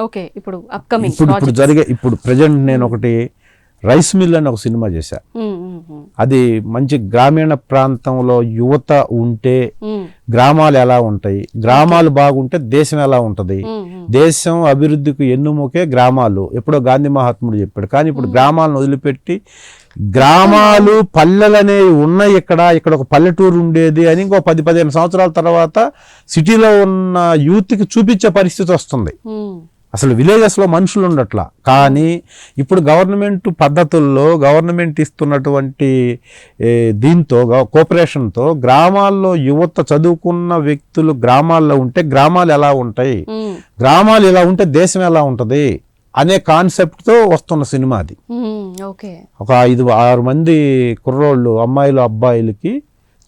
Okay. ఇప్పుడు upcoming ఇప్పుడు జరిగే ఇప్పుడు ప్రెజెంట్ నేను ఒకటి రైస్ మిల్ అని ఒక సినిమా చేశా. అది మంచి గ్రామీణ ప్రాంతంలో యువత ఉంటే గ్రామాలు ఎలా ఉంటాయి, గ్రామాలు బాగుంటే దేశం ఎలా ఉంటది, దేశం అభివృద్ధికి ఎన్నుముకే గ్రామాలు. ఎప్పుడో గాంధీ మహాత్ముడు చెప్పాడు. కానీ ఇప్పుడు గ్రామాలను వదిలిపెట్టి గ్రామాలు పల్లెలు అనేవి ఉన్నాయి. ఇక్కడ ఒక పల్లెటూరు ఉండేది అని ఇంకో 10-15 సంవత్సరాల తర్వాత సిటీలో ఉన్న యూత్కి చూపించే పరిస్థితి వస్తుంది. అసలు విలేజెస్లో మనుషులు ఉండట్లా. కానీ ఇప్పుడు గవర్నమెంట్ పద్ధతుల్లో గవర్నమెంట్ ఇస్తున్నటువంటి దీంతో కోఆపరేషన్తో గ్రామాల్లో యువత చదువుకున్న వ్యక్తులు గ్రామాల్లో ఉంటే గ్రామాలు ఎలా ఉంటాయి, గ్రామాలు ఎలా ఉంటే దేశం ఎలా ఉంటుంది అనే కాన్సెప్ట్తో వస్తున్న సినిమా అది. ఒక 5-6 మంది కుర్రోళ్ళు అమ్మాయిలు అబ్బాయిలకి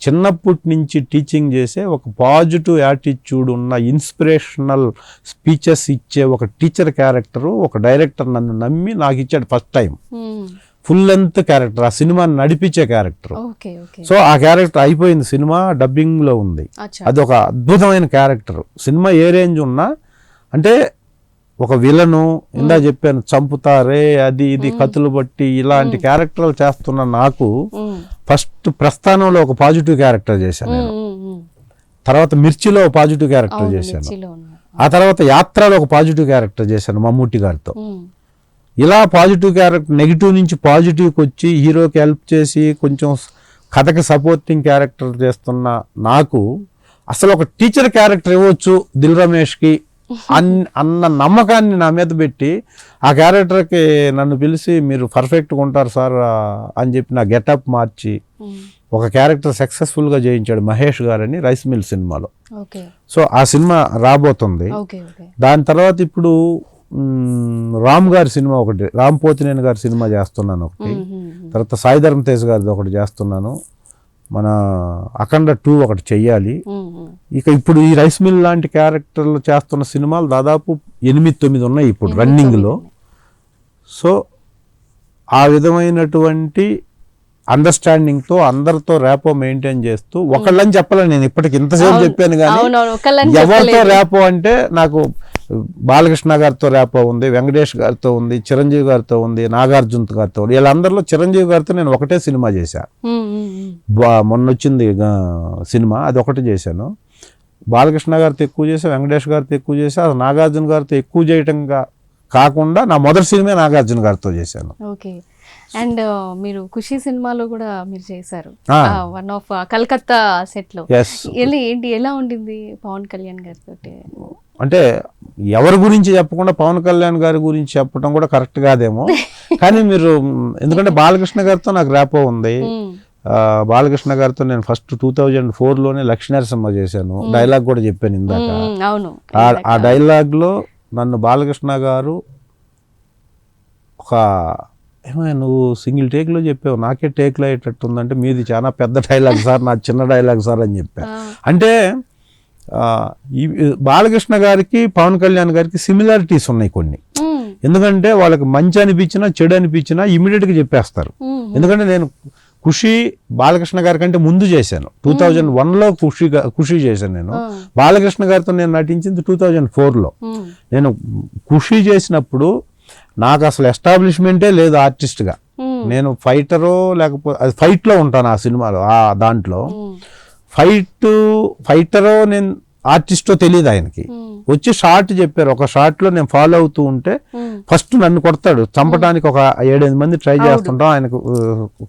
చిన్నప్పటి నుంచి టీచింగ్ చేసే ఒక పాజిటివ్ యాటిట్యూడ్ ఉన్న ఇన్స్పిరేషనల్ స్పీచెస్ ఇచ్చే ఒక టీచర్ క్యారెక్టరు ఒక డైరెక్టర్ నన్ను నమ్మి నాకు ఇచ్చాడు first time. Full length character, ఆ సినిమాని నడిపించే క్యారెక్టర్. సో ఆ క్యారెక్టర్ అయిపోయింది, సినిమా డబ్బింగ్లో ఉంది. అది ఒక అద్భుతమైన క్యారెక్టర్. సినిమా ఏ రేంజ్ ఉన్నా అంటే ఒక విలను ఇందా చెప్పాను చంపుతారే అది ఇది కత్తులు బట్టి ఇలాంటి క్యారెక్టర్లు చేస్తున్న నాకు ఫస్ట్ ప్రస్థానంలో ఒక పాజిటివ్ క్యారెక్టర్ చేశాను నేను. తర్వాత మిర్చిలో ఒక పాజిటివ్ క్యారెక్టర్ చేశాను. ఆ తర్వాత యాత్రలో ఒక పాజిటివ్ క్యారెక్టర్ చేశాను మమ్మూటి గారితో. ఇలా పాజిటివ్ క్యారెక్టర్ నెగిటివ్ నుంచి పాజిటివ్కి వచ్చి హీరోకి హెల్ప్ చేసి కొంచెం కథకి సపోర్టింగ్ క్యారెక్టర్ చేస్తున్న నాకు అసలు ఒక టీచర్ క్యారెక్టర్ ఇవ్వచ్చు దిల్ రమేష్కి అన్న నమ్మకాన్ని నా మీద పెట్టి ఆ క్యారెక్టర్కి నన్ను పిలిచి మీరు పర్ఫెక్ట్గా ఉంటారు సార్ అని చెప్పి నా గెటప్ మార్చి ఒక క్యారెక్టర్ సక్సెస్ఫుల్గా చేయించాడు మహేష్ గారని రైస్ మిల్ సినిమాలో. సో ఆ సినిమా రాబోతుంది. దాని తర్వాత ఇప్పుడు రామ్ గారి సినిమా ఒకటి, రామ్ పోతినేని గారి సినిమా చేస్తున్నాను ఒకటి. తర్వాత సాయి ధరమ్ తేజ్ గారిది ఒకటి చేస్తున్నాను. మన అఖండ 2 ఒకటి చెయ్యాలి. ఇక ఇప్పుడు ఈ రైస్ మిల్ లాంటి క్యారెక్టర్లు చేస్తున్న సినిమాలు దాదాపు 8-9 ఉన్నాయి ఇప్పుడు రన్నింగ్లో. సో ఆ విధమైనటువంటి అండర్స్టాండింగ్తో అందరితో ర్యాపో మెయింటైన్ చేస్తూ ఒకళ్ళని చెప్పాలని నేను ఇప్పటికి ఇంతసేపు చెప్పాను. కానీ ఎవరితో ర్యాపో అంటే నాకు బాలకృష్ణ గారితో ర్యాపో ఉంది, వెంకటేష్ గారితో ఉంది, చిరంజీవి గారితో ఉంది, నాగార్జున గారితో ఉంది. వీళ్ళందరిలో చిరంజీవి గారితో నేను ఒకటే సినిమా చేశా, మొన్న వచ్చింది సినిమా, అది ఒకటి చేశాను. బాలకృష్ణ గారితో ఎక్కువ చేశా, వెంకటేష్ గారితో ఎక్కువ చేశా, నాగార్జున గారితో ఎక్కువ చేయటంగా కాకుండా నా మొదటి సినిమా నాగార్జున గారితో చేశాను. అండ్ మీరు ఖుషి సినిమాలో కూడా మీరు చేశారు, వన్ ఆఫ్ కలకత్తా సెట్ లో. ఏంటి ఎలా ఉండింది పవన్ కళ్యాణ్ గారితో? అంటే ఎవరి గురించి చెప్పకుండా పవన్ కళ్యాణ్ గారి గురించి చెప్పడం కూడా కరెక్ట్ కాదేమో. కానీ మీరు ఎందుకంటే బాలకృష్ణ గారితో నాకు ర్యాపో ఉంది. బాలకృష్ణ గారితో నేను ఫస్ట్ 2004లోనే లక్ష్మీనరసింహ చేశాను. డైలాగ్ కూడా చెప్పాను ఇందాక. ఆ డైలాగ్ లో నన్ను బాలకృష్ణ గారు ఒక ఏమైనా నువ్వు సింగిల్ టేక్లో చెప్పావు, నాకే టేక్లో అయ్యేటట్టుందంటే మీది చాలా పెద్ద డైలాగ్ సార్, నా చిన్న డైలాగ్ సార్ అని చెప్పా. అంటే బాలకృష్ణ గారికి పవన్ కళ్యాణ్ గారికి సిమిలారిటీస్ ఉన్నాయి కొన్ని. ఎందుకంటే వాళ్ళకి మంచి అనిపించినా చెడు అనిపించినా ఇమీడియట్గా చెప్పేస్తారు. ఎందుకంటే నేను ఖుషి బాలకృష్ణ గారి కంటే ముందు చేశాను. 2001లో ఖుషి చేశాను నేను. బాలకృష్ణ గారితో నేను నటించింది 2004లో. నేను ఖుషి చేసినప్పుడు నాకు అసలు ఎస్టాబ్లిష్మెంటే లేదు ఆర్టిస్ట్గా. నేను ఫైటరో లేకపోతే అది ఫైట్లో ఉంటాను ఆ సినిమాలో. దాంట్లో ఫైటరో నేను ఆర్టిస్టో తెలియదు ఆయనకి. వచ్చి షార్ట్ చెప్పారు, ఒక షార్ట్లో నేను ఫాలో అవుతూ ఉంటే ఫస్ట్ నన్ను కొడతాడు. చంపడానికి ఒక 7-8 మంది ట్రై చేస్తుంటాం, ఆయనకు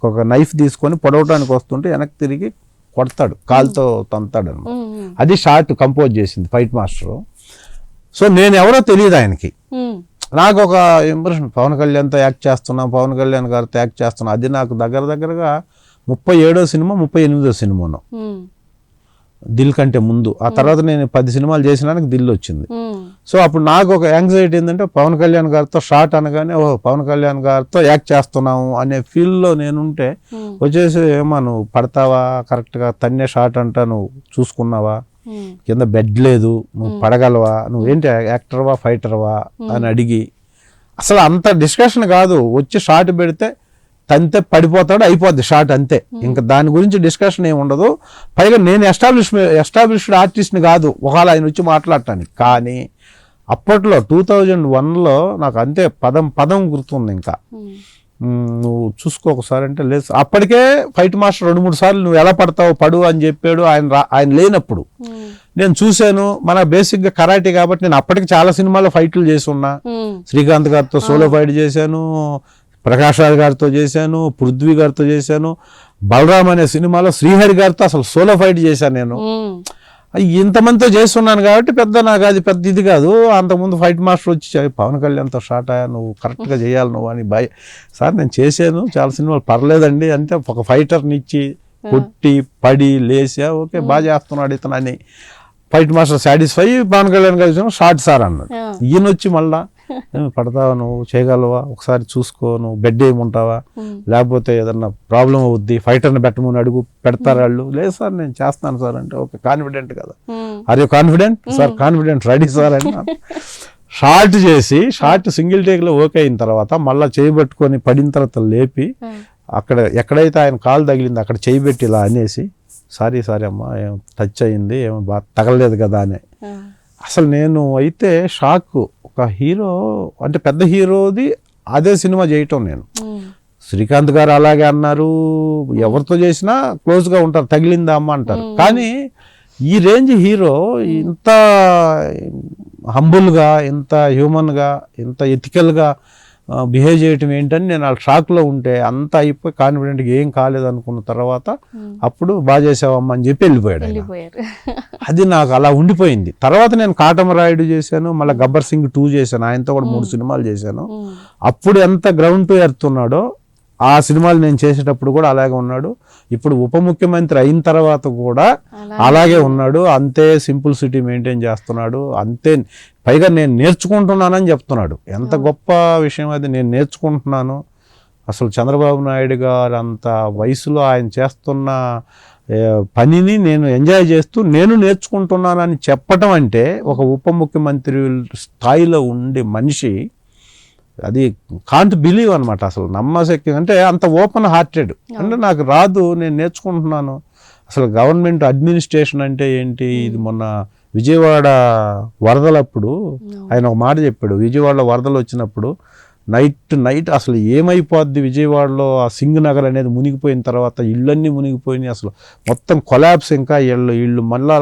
ఒక నైఫ్ తీసుకొని పొడవటానికి వస్తుంటే వెనక్కి తిరిగి కొడతాడు, కాలుతో తంతాడు అనమాట. అది షార్ట్ కంపోజ్ చేసింది ఫైట్ మాస్టర్. సో నేను ఎవరో తెలియదు ఆయనకి. నాకు ఒక ఇంప్రెషన్, పవన్ కళ్యాణ్తో యాక్ట్ చేస్తున్నా, పవన్ కళ్యాణ్ గారితో యాక్ట్ చేస్తున్నా. అది నాకు దగ్గరగా 37వ సినిమా 38వ సినిమాను, దిల్ కంటే ముందు. ఆ తర్వాత నేను 10 సినిమాలు చేసినానికి దిల్ వచ్చింది. సో అప్పుడు నాకు ఒక యాంగ్జైటీ ఏంటంటే పవన్ కళ్యాణ్ గారితో షార్ట్ అనగానే పవన్ కళ్యాణ్ గారితో యాక్ట్ చేస్తున్నాము అనే ఫీల్డ్లో నేనుంటే వచ్చేసి ఏమో నువ్వు పడతావా, కరెక్ట్గా తన్నే షార్ట్ అంటా నువ్వు చూసుకున్నావా, కింద బెడ్ లేదు, నువ్వు పడగలవా, నువ్వేంటి యాక్టర్వా ఫైటర్వా అని అడిగి అసలు అంత డిస్కషన్ కాదు. వచ్చి షార్ట్ పెడితే తంతే పడిపోతాడు, అయిపోద్ది షార్ట్ అంతే. ఇంకా దాని గురించి డిస్కషన్ ఏమి ఉండదు. పైగా నేను ఎస్టాబ్లిష్డ్ ఆర్టిస్ట్ని కాదు ఒకవేళ ఆయన వచ్చి మాట్లాడటానికి. కానీ అప్పట్లో 2001లో నాకు అంతే పదం గుర్తుంది. ఇంకా నువ్వు చూసుకో ఒకసారి అంటే లేదు, అప్పటికే ఫైట్ మాస్టర్ 2-3 సార్లు నువ్వు ఎలా పడతావు పడు అని చెప్పాడు. ఆయన లేనప్పుడు నేను చూశాను. మన బేసిక్గా కరాటే కాబట్టి నేను అప్పటికి చాలా సినిమాలో ఫైట్లు చేసి ఉన్నా. శ్రీకాంత్ గారితో సోలో ఫైట్ చేశాను, ప్రకాష్ రాజ్ గారితో చేశాను, పృథ్వీ గారితో చేశాను, బలరామ్ అనే సినిమాలో శ్రీహరి గారితో అసలు సోలో ఫైట్ చేశాను నేను. ఇంతమందితో చేస్తున్నాను కాబట్టి నాకు అది పెద్ద ఇది కాదు. అంతకుముందు ఫైట్ మాస్టర్ వచ్చి పవన్ కళ్యాణ్తో షాట్ అయ్యా, నువ్వు కరెక్ట్గా చేయాలి నువ్వు అని సార్ నేను చేశాను చాలా సినిమాలు, పర్లేదండి అంటే ఒక ఫైటర్ని ఇచ్చి కొట్టి పడి లేసా, ఓకే బాగా చేస్తున్నాడు ఇతను అని fight master satisfy. Pawan Kalyan గారు షార్ట్ సార్ అన్నాడు. ఈయన వచ్చి మళ్ళా పడతావా, నువ్వు చేయగలవా, ఒకసారి చూసుకో, నువ్వు బెడ్ ఏముంటావా, లేకపోతే ఏదన్నా ప్రాబ్లం అవుద్ది, ఫైటర్ని పెట్టమని అడుగు, పెడతారు వాళ్ళు. లేదు సార్ నేను చేస్తాను సార్ అంటే, ఓకే కాన్ఫిడెంట్ కదా, are you confident sir, confident ready sir అని షార్ట్ చేసి, షార్ట్ సింగిల్ టేక్లో ఓకే అయిన తర్వాత మళ్ళీ చేయబట్టుకొని పడిన తర్వాత లేపి అక్కడ ఎక్కడైతే ఆయన కాలు తగిలింది అక్కడ చేయబెట్టి ఇలా అనేసి, సారీ అమ్మా ఏం టచ్ అయింది, ఏమో బాగా తగలలేదు కదా అని. అసలు నేను అయితే షాక్. ఒక హీరో అంటే పెద్ద హీరోది అదే సినిమా చేయటం. నేను శ్రీకాంత్ గారు అలాగే అన్నారు, ఎవరితో చేసినా క్లోజ్గా ఉంటారు, తగిలిందా అమ్మ అంటారు. కానీ ఈ రేంజ్ హీరో ఇంత హంబుల్గా, ఇంత హ్యూమన్గా, ఇంత ఎథికల్గా బిహేవ్ చేయటం ఏంటని నేను ఆ షాక్లో ఉంటే, అంతా అయిపోయి కాన్ఫిడెంట్గా ఏం కాలేదు అనుకున్న తర్వాత అప్పుడు బాగా చేసావమ్మా అని చెప్పి వెళ్ళిపోయాడు. అది నాకు అలా ఉండిపోయింది. తర్వాత నేను కాటమరాయుడు చేశాను, మళ్ళీ గబ్బర్ సింగ్ 2 చేశాను, ఆయనతో కూడా 3 సినిమాలు చేశాను. అప్పుడు ఎంత గ్రౌండ్ టు ఎర్త్ ఉన్నాడో ఆ సినిమాలు నేను చేసేటప్పుడు కూడా అలాగే ఉన్నాడు. ఇప్పుడు ఉప ముఖ్యమంత్రి అయిన తర్వాత కూడా అలాగే ఉన్నాడు. అంతే సింపుల్సిటీ మెయింటైన్ చేస్తున్నాడు. అంతే, పైగా నేను నేర్చుకుంటున్నానని చెప్తున్నాడు. ఎంత గొప్ప విషయం అది, నేను నేర్చుకుంటున్నాను. అసలు చంద్రబాబు నాయుడు గారు అంత వయసులో ఆయన చేస్తున్న పనిని నేను ఎంజాయ్ చేస్తూ నేను నేర్చుకుంటున్నానని చెప్పటం అంటే, ఒక ఉప ముఖ్యమంత్రి స్థాయిలో ఉండే మనిషి అది కాంట్ బిలీవ్ అనమాట. అసలు నమ్మశక్తి అంటే అంత ఓపెన్ హార్టెడ్. అంటే నాకు రాదు, నేను నేర్చుకుంటున్నాను. అసలు గవర్నమెంట్ అడ్మినిస్ట్రేషన్ అంటే ఏంటి, ఇది మొన్న విజయవాడ వరదలప్పుడు ఆయన ఒక మాట చెప్పాడు. విజయవాడలో వరదలు వచ్చినప్పుడు నైట్ అసలు ఏమైపోద్ది విజయవాడలో, ఆ సింగ్ నగర్ అనేది మునిగిపోయిన తర్వాత ఇళ్ళన్నీ మునిగిపోయినాయి, అసలు మొత్తం కొలాప్స్. ఇంకా ఇళ్ళు మళ్ళా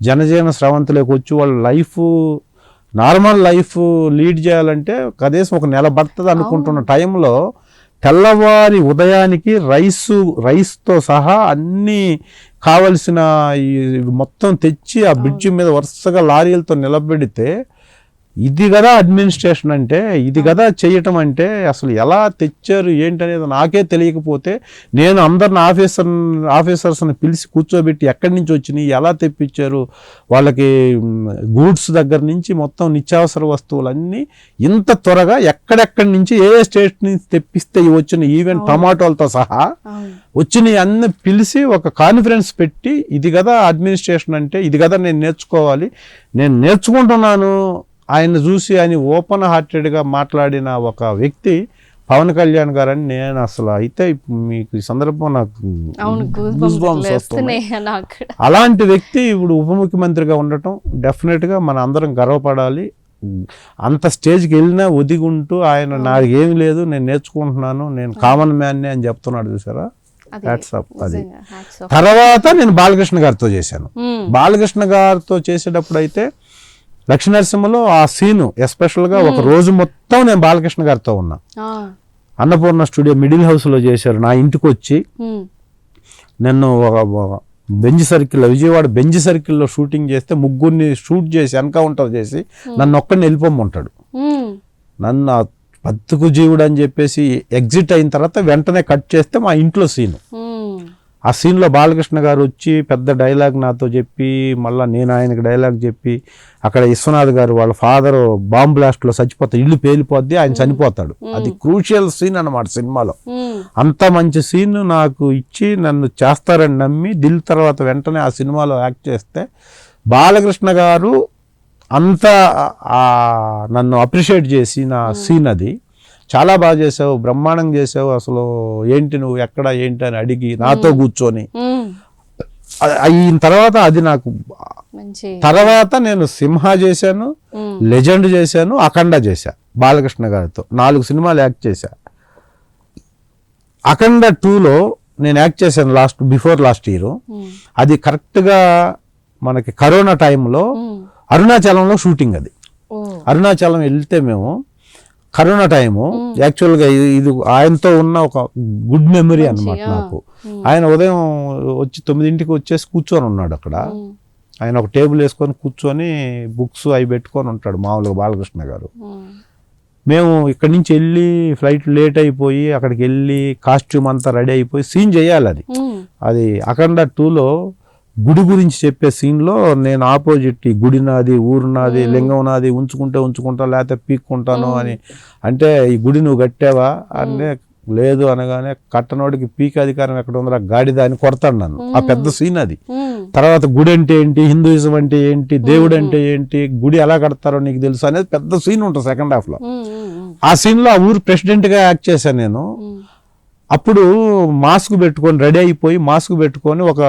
జనజీవన స్రవంతిలోకి వచ్చి వాళ్ళ లైఫ్ నార్మల్ లైఫ్ లీడ్ చేయాలంటే కనీసం ఒక నెల పడుతుంది అనుకుంటున్న టైంలో తెల్లవారి ఉదయానికి రైస్తో సహా అన్నీ కావలసిన మొత్తం తెచ్చి ఆ బ్రిడ్జి మీద వరుసగా లారీలతో నిలబెడితే, ఇది కదా అడ్మినిస్ట్రేషన్ అంటే, ఇది కదా చేయటం అంటే. అసలు ఎలా తెచ్చారు ఏంటనేది నాకే తెలియకపోతే, నేను అందరిని ఆఫీసర్స్ని పిలిచి కూర్చోబెట్టి ఎక్కడి నుంచి వచ్చినాయి, ఎలా తెప్పించారు, వాళ్ళకి గూడ్స్ దగ్గర నుంచి మొత్తం నిత్యావసర వస్తువులన్నీ ఇంత త్వరగా ఎక్కడెక్కడి నుంచి ఏ స్టేట్ నుంచి తెప్పిస్తే వచ్చిన ఈవెన్ టమాటోలతో సహా వచ్చినవి అన్ని పిలిచి ఒక కాన్ఫరెన్స్ పెట్టి, ఇది కదా అడ్మినిస్ట్రేషన్ అంటే, ఇది కదా నేను నేర్చుకోవాలి, నేను నేర్చుకుంటున్నాను ఆయన చూసి ఆయన ఓపెన్ హార్టెడ్గా మాట్లాడిన ఒక వ్యక్తి పవన్ కళ్యాణ్ గారని నేను అసలు అయితే మీకు ఈ సందర్భం నాకు అలాంటి వ్యక్తి ఇప్పుడు ఉప ముఖ్యమంత్రిగా ఉండటం డెఫినెట్గా మన అందరం గర్వపడాలి. అంత స్టేజ్కి వెళ్ళినా ఒదిగుంటూ ఆయన నాకు ఏమి లేదు, నేను నేర్చుకుంటున్నాను, నేను కామన్ మ్యాన్ని అని చెప్తున్నాడు. చూసారా, అది. తర్వాత నేను బాలకృష్ణ గారితో చేశాను. బాలకృష్ణ గారితో చేసేటప్పుడు అయితే లక్ష్మీనరసింహలో ఆ సీను ఎస్పెషల్గా ఒక రోజు మొత్తం నేను బాలకృష్ణ గారితో ఉన్నా. అన్నపూర్ణ స్టూడియో మిడిల్ హౌస్లో చేశారు. నా ఇంటికి వచ్చి నన్ను బెంజ్ సర్కిల్లో, విజయవాడ బెంజ్ సర్కిల్లో షూటింగ్ చేస్తే ముగ్గురిని షూట్ చేసి ఎన్కౌంటర్ చేసి నన్ను ఒక్కడిని వెళ్ళిపోమంటాడు. నన్ను బతుకు జీవుడు అని చెప్పేసి ఎగ్జిట్ అయిన తర్వాత వెంటనే కట్ చేస్తే మా ఇంట్లో సీను. ఆ సీన్లో బాలకృష్ణ గారు వచ్చి పెద్ద డైలాగ్ నాతో చెప్పి, మళ్ళీ నేను ఆయనకి డైలాగ్ చెప్పి, అక్కడ విశ్వనాథ్ గారు వాళ్ళ ఫాదర్ బాంబ్ బ్లాస్ట్లో చచ్చిపోతాడు, ఇల్లు పేలిపోద్ది, ఆయన చనిపోతాడు. అది క్రూషియల్ సీన్ అన్నమాట సినిమాలో. అంత మంచి సీన్ నాకు ఇచ్చి నన్ను చేస్తారని నమ్మి దిల్ తర్వాత వెంటనే ఆ సినిమాలో యాక్ట్ చేస్తే బాలకృష్ణ గారు అంత నన్ను అప్రిషియేట్ చేసి నా సీన్ అది చాలా బాగా చేసావు, బ్రహ్మాండంగా చేసావు, అసలు ఏంటి నువ్వు ఎక్కడ ఏంటి అని అడిగి నాతో కూర్చొని అయిన తర్వాత అది నాకు మంచి తర్వాత నేను సింహ చేశాను, లెజెండ్ చేశాను, అఖండ చేశా బాలకృష్ణ గారితో 4 సినిమాలు యాక్ట్ చేశా. అఖండ 2లో నేను యాక్ట్ చేశాను బిఫోర్ లాస్ట్ ఇయర్. అది కరెక్ట్గా మనకి కరోనా టైంలో అరుణాచలంలో షూటింగ్. అది అరుణాచలం వెళ్తే మేము కరోనా టైము యాక్చువల్గా ఇది ఆయనతో ఉన్న ఒక గుడ్ మెమరీ అన్నమాట నాకు. ఆయన ఉదయం వచ్చి 9ంటికి వచ్చేసి కూర్చొని ఉన్నాడు అక్కడ. ఆయన ఒక టేబుల్ వేసుకొని కూర్చొని బుక్స్ అవి పెట్టుకొని ఉంటాడు మామూలుగా బాలకృష్ణ గారు. మేము ఇక్కడి నుంచి వెళ్ళి ఫ్లైట్ లేట్ అయిపోయి అక్కడికి వెళ్ళి కాస్ట్యూమ్ అంతా రెడీ అయిపోయి సీన్ చేయాలి. అది అఖండ 2లో గుడి గురించి చెప్పే సీన్లో నేను ఆపోజిట్ ఈ గుడి నాది, ఊరు నాది, లింగం నాది, ఉంచుకుంటా లేకపోతే పీక్కుంటాను అని అంటే, ఈ గుడి నువ్వు కట్టావా అంటే లేదు అనగానే, కట్టనోడికి పీక్ అధికారం ఎక్కడ ఉందో గాడిద అని కొడతాడు నన్ను. ఆ పెద్ద సీన్ అది. తర్వాత గుడి అంటే ఏంటి, హిందూయిజం అంటే ఏంటి, దేవుడు అంటే ఏంటి, గుడి ఎలా కడతారో నీకు తెలుసు అనేది పెద్ద సీన్ ఉంటుంది సెకండ్ హాఫ్ లో. ఆ సీన్ లో ఆ ఊరు ప్రెసిడెంట్ గా యాక్ట్ చేశాను నేను. అప్పుడు మాస్క్ పెట్టుకొని రెడీ అయిపోయి మాస్క్ పెట్టుకొని ఒక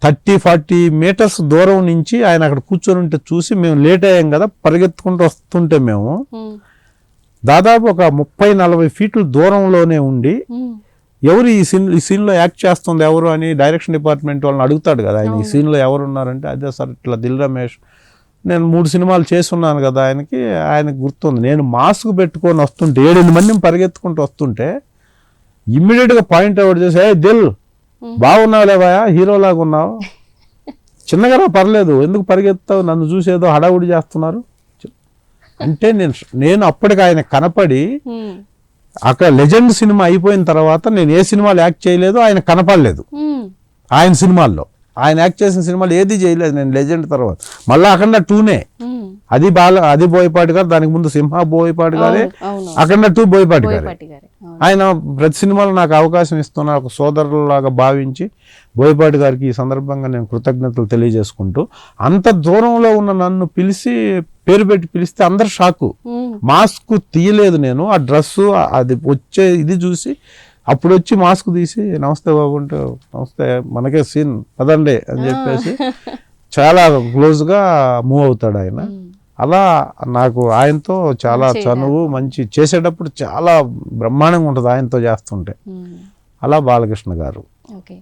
30-40 మీటర్స్ దూరం నుంచి ఆయన అక్కడ కూర్చొని ఉంటే చూసి మేము లేట్ అయ్యాం కదా, పరిగెత్తుకుంటూ వస్తుంటే మేము దాదాపు ఒక 30-40 ఫీట్ల దూరంలోనే ఉండి ఎవరు ఈ సీన్లో యాక్ట్ చేస్తుంది ఎవరు అని డైరెక్షన్ డిపార్ట్మెంట్ వాళ్ళని అడుగుతాడు కదా ఆయన, ఈ సీన్లో ఎవరు ఉన్నారంటే అదే సార్ ఇట్లా దిల్ రమేష్, నేను 3 సినిమాలు చేస్తున్నాను కదా ఆయనకి గుర్తుంది. నేను మాస్క్ పెట్టుకొని వస్తుంటే 7-8 మందిని పరిగెత్తుకుంటూ వస్తుంటే ఇమ్మీడియట్గా పాయింట్ అవుట్ చేసి, ఏ దిల్ బాగున్నావు లేవా, హీరోలాగా ఉన్నావు, చిన్నగా పర్లేదు, ఎందుకు పరిగెత్తావు, నన్ను చూసేదో హడావుడి చేస్తున్నారు అంటే నేను అప్పటికి ఆయన కనపడి అక్కడ లెజెండ్ సినిమా అయిపోయిన తర్వాత నేను ఏ సినిమాలు యాక్ట్ చేయలేదు, ఆయన కనపడలేదు. ఆయన సినిమాల్లో ఆయన యాక్ట్ చేసిన సినిమాలు ఏది చేయలేదు నేను లెజెండ్ తర్వాత. మళ్ళీ అఖండ 2నే అది బోయపాటి గారు, దానికి ముందు సింహ బోయపాటి గారే, అఖండ 2 బోయపాటి గారే. ఆయన ప్రతి సినిమాలో నాకు అవకాశం ఇస్తున్న ఒక సోదరులాగా భావించి బోయపాటి గారికి ఈ సందర్భంగా నేను కృతజ్ఞతలు తెలియజేసుకుంటూ, అంత దూరంలో ఉన్న నన్ను పిలిచి పేరు పెట్టి పిలిస్తే అందరు షాకు. మాస్క్ తీయలేదు నేను, ఆ డ్రెస్సు అది వచ్చే ఇది చూసి అప్పుడు వచ్చి మాస్క్ తీసి నమస్తే బాబు అంటే, నమస్తే మనకే సీన్ పదండి అని చెప్పేసి చాలా క్లోజ్గా మూవ్ అవుతాడు ఆయన. అలా నాకు ఆయనతో చాలా చనువు, మంచి చేసేటప్పుడు చాలా బ్రహ్మాండంగా ఉంటుంది ఆయనతో చేస్తుంటే. అలా బాలకృష్ణ గారు.